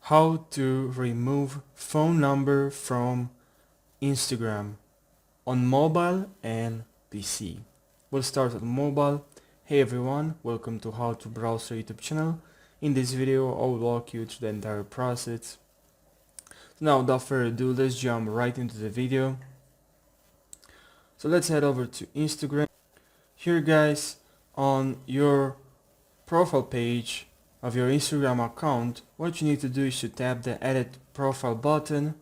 How to remove phone number from Instagram on mobile and PC. We'll start with mobile. Hey everyone, welcome to HowToBrowser YouTube channel. In this video, I will walk you through the entire process. Now, without further ado, let's jump right into the video. So let's head over to Instagram. Here guys, on your profile page of your Instagram account, what you need to do is to tap the edit profile button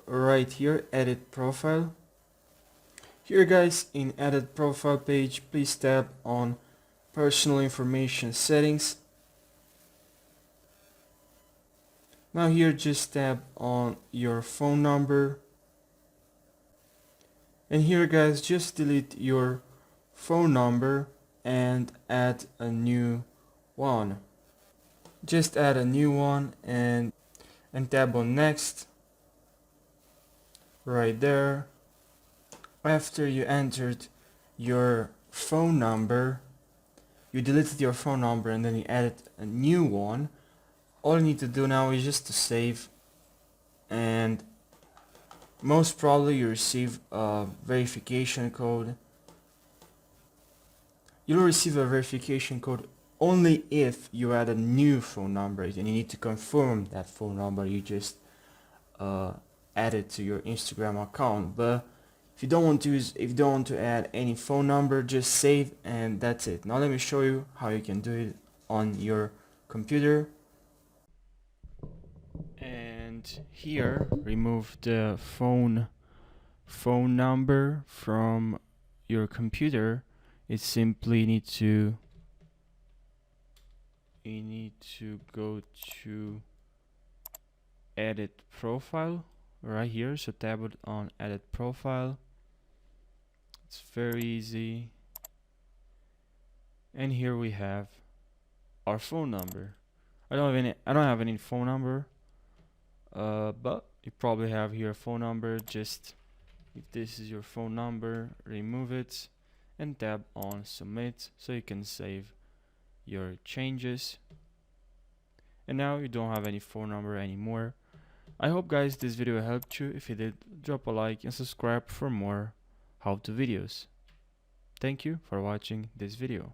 right here, edit profile. Here guys, in edit profile page, please tap on personal information settings. Now here just tap on your phone number, and here guys just delete your phone number and add a new one. Just add a new one and tap on next right there. After you entered your phone number, you deleted your phone number and then you added a new one. All you need to do now is just to save, and most probably you receive a verification code. You'll receive a verification code only if you add a new phone number, and you need to confirm that phone number you just added to your Instagram account. But if you don't want to add any phone number, just save and that's it. Now let me show you how you can do it on your computer. And here, remove the phone number from your computer. It simply need to go to edit profile right here. So tap it on edit profile. It's very easy, and here we have our phone number. I don't have any phone number, but you probably have here a phone number. Just if this is your phone number, remove it and tap on submit so you can save your changes. And now you don't have any phone number anymore. I hope guys this video helped you. If you did, drop a like and subscribe for more how-to videos. Thank you for watching this video.